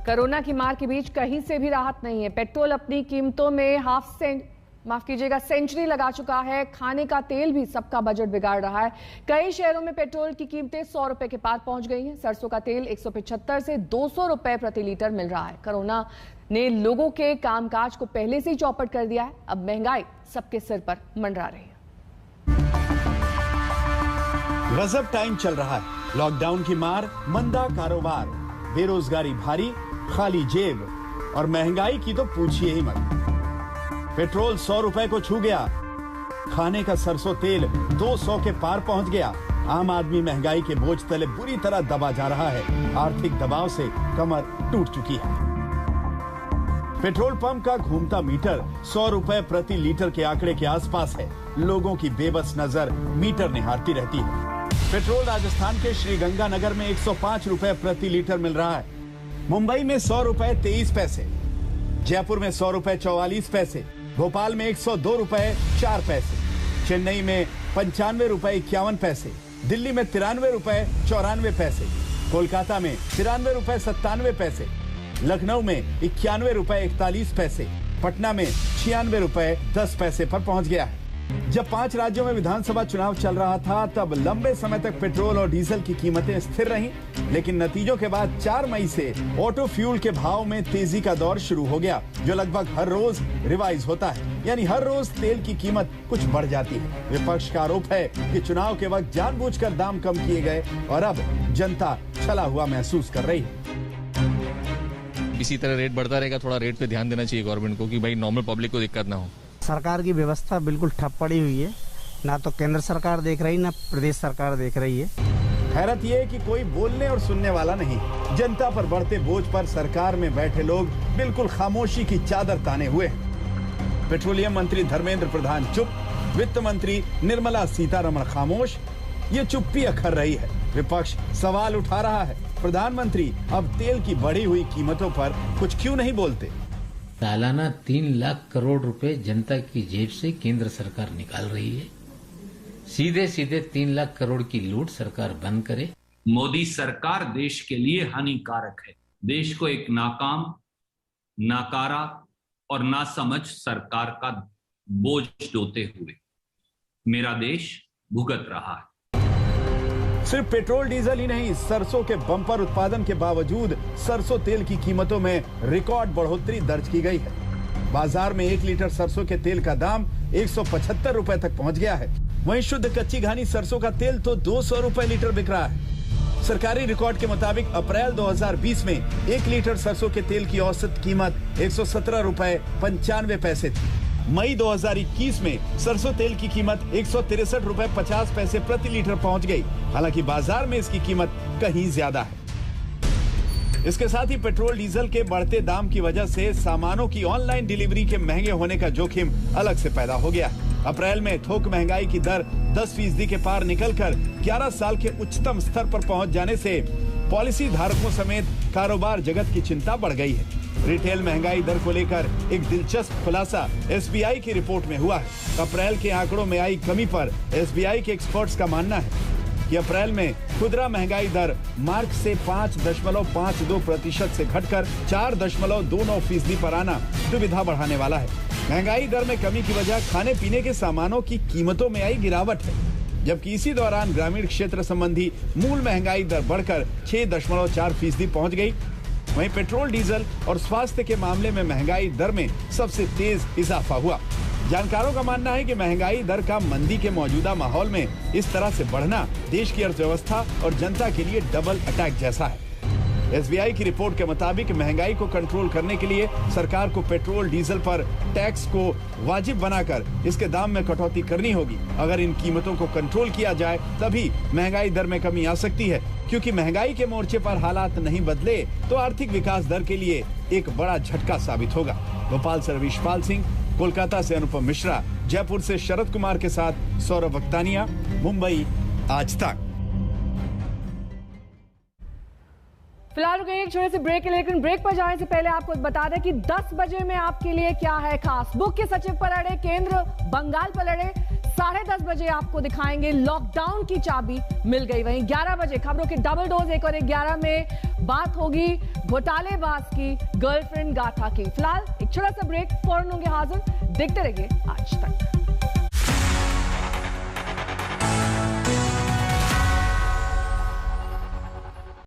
Corona की मार के बीच कहीं से भी राहत नहीं है। पेट्रोल अपनी कीमतों में सेंचुरी लगा चुका है। खाने का तेल भी सबका बजट बिगाड़ रहा है। कई शहरों में पेट्रोल की कीमतें 100 रुपए के पार पहुंच गई हैं। सरसों का तेल 175 से 200 रुपए प्रति लीटर मिल रहा है। कोरोना ने लोगों के कामकाज को पहले से ही चौपट कर दिया है। अब महंगाई सबके सिर पर मंडरा रही है। गजब टाइम चल रहा है। लॉकडाउन की मार, मंदा कारोबार, बेरोजगारी भारी, खाली जेब और महंगाई की तो पूछिए ही मत। पेट्रोल 100 रुपए को छू गया। खाने का सरसों तेल 200 के पार पहुंच गया। आम आदमी महंगाई के बोझ तले बुरी तरह दबा जा रहा है। आर्थिक दबाव से कमर टूट चुकी है। पेट्रोल पंप का घूमता मीटर 100 रुपए प्रति लीटर के आंकड़े के आसपास है। लोगों की बेबस नजर मीटर निहारती रहती है। पेट्रोल राजस्थान के श्रीगंगानगर में 105 रुपए प्रति लीटर मिल रहा है। मुंबई में 100 रुपए 23 पैसे, जयपुर में 100 रुपए 44 पैसे, भोपाल में 102 रुपए 4 पैसे, चेन्नई में 95 रुपए 51 पैसे, दिल्ली में 93 रुपए 94 पैसे, कोलकाता में 93 रुपए 97 पैसे, लखनऊ में 91 रुपए 41 पैसे, पटना में 96 रुपए 10 पैसे पर पहुंच गया है। जब 5 राज्यों में विधानसभा चुनाव चल रहा था तब लंबे समय तक पेट्रोल और डीजल की कीमतें स्थिर रहीं, लेकिन नतीजों के बाद 4 मई से ऑटो फ्यूल के भाव में तेजी का दौर शुरू हो गया, जो लगभग हर रोज रिवाइज होता है। यानी हर रोज तेल की कीमत कुछ बढ़ जाती है। विपक्ष का आरोप है कि चुनाव के वक्त जानबूझकर दाम कम किए गए और अब जनता छला हुआ महसूस कर रही है। इसी तरह रेट बढ़ता रहेगा, थोड़ा रेट पे ध्यान देना चाहिए गवर्नमेंट को कि भाई नॉर्मल पब्लिक को दिक्कत ना हो। सरकार की व्यवस्था बिल्कुल ठप पड़ी हुई है। ना तो केंद्र सरकार देख रही, ना प्रदेश सरकार देख रही है। हैरत यह है कि कोई बोलने और सुनने वाला नहीं। जनता पर बढ़ते बोझ पर सरकार में बैठे लोग बिल्कुल खामोशी की चादर ताने हुए हैं। पेट्रोलियम मंत्री धर्मेंद्र प्रधान चुप, वित्त मंत्री निर्मला सीतारमण खामोश। ये चुप्पी अखर रही है। विपक्ष सवाल उठा रहा है, प्रधानमंत्री अब तेल की बढ़ी हुई कीमतों पर कुछ क्यों नहीं बोलते? सालाना 3 लाख करोड़ रुपए जनता की जेब से केंद्र सरकार निकाल रही है। सीधे सीधे 3 लाख करोड़ की लूट सरकार बंद करे। मोदी सरकार देश के लिए हानिकारक है। देश को एक नाकाम, नाकारा और नासमझ सरकार का बोझ ढोते हुए मेरा देश भुगत रहा है। सिर्फ पेट्रोल डीजल ही नहीं, सरसों के बम्पर उत्पादन के बावजूद सरसों तेल की कीमतों में रिकॉर्ड बढ़ोतरी दर्ज की गई है। बाजार में 1 लीटर सरसों के तेल का दाम 175 रुपए तक पहुंच गया है। वहीं शुद्ध कच्ची घानी सरसों का तेल तो 200 रुपए लीटर बिक रहा है। सरकारी रिकॉर्ड के मुताबिक अप्रैल 2020 में 1 लीटर सरसों के तेल की औसत कीमत 117 रुपए 95 पैसे थी। मई 2021 में सरसों तेल की कीमत 163 रुपए 50 पैसे प्रति लीटर पहुंच गई। हालांकि बाजार में इसकी कीमत कहीं ज्यादा है। इसके साथ ही पेट्रोल डीजल के बढ़ते दाम की वजह से सामानों की ऑनलाइन डिलीवरी के महंगे होने का जोखिम अलग से पैदा हो गया। अप्रैल में थोक महंगाई की दर 10% के पार निकलकर 11 साल के उच्चतम स्तर पर पहुंच जाने से पॉलिसी धारकों समेत कारोबार जगत की चिंता बढ़ गई है। रिटेल महंगाई दर को लेकर एक दिलचस्प खुलासा एसबीआई की रिपोर्ट में हुआ है। अप्रैल के आंकड़ों में आई कमी पर एसबीआई के एक्सपर्ट्स का मानना है कि अप्रैल में खुदरा महंगाई दर मार्च से 5.52% से घटकर 4.29% पर आना दुविधा बढ़ाने वाला है। महंगाई दर में कमी की वजह खाने पीने के सामानों की कीमतों में आई गिरावट है, जबकि इसी दौरान ग्रामीण क्षेत्र संबंधी मूल महंगाई दर बढ़कर 6.4% पहुंच गई। वहीं पेट्रोल डीजल और स्वास्थ्य के मामले में महंगाई दर में सबसे तेज इजाफा हुआ। जानकारों का मानना है कि महंगाई दर का मंदी के मौजूदा माहौल में इस तरह से बढ़ना देश की अर्थव्यवस्था और जनता के लिए डबल अटैक जैसा है। एसबीआई की रिपोर्ट के मुताबिक महंगाई को कंट्रोल करने के लिए सरकार को पेट्रोल डीजल पर टैक्स को वाजिब बनाकर इसके दाम में कटौती करनी होगी। अगर इन कीमतों को कंट्रोल किया जाए तभी महंगाई दर में कमी आ सकती है, क्योंकि महंगाई के मोर्चे पर हालात नहीं बदले तो आर्थिक विकास दर के लिए एक बड़ा झटका साबित होगा। भोपाल से रविशपाल सिंह, कोलकाता से अनुपम मिश्रा, जयपुर से शरद कुमार के साथ सौरभ वक्तानिया, मुंबई आज तक। फिलहाल रुके एक छोटे से ब्रेक के लिए, लेकिन ब्रेक पर जाने से पहले आपको बता दें कि 10 बजे में आपके लिए क्या है खास। मुख्य सचिव पर अड़े केंद्र, बंगाल पर लड़े 10:30 बजे आपको दिखाएंगे लॉकडाउन की चाबी मिल गई। वहीं 11 बजे खबरों के डबल डोज 1 और 11 में बात होगी घोटालेबाज की गर्लफ्रेंड गाथा की। फिलहाल एक छोटा सा ब्रेक, फौरन होंगे हाजिर। देखते रहिए आज तक।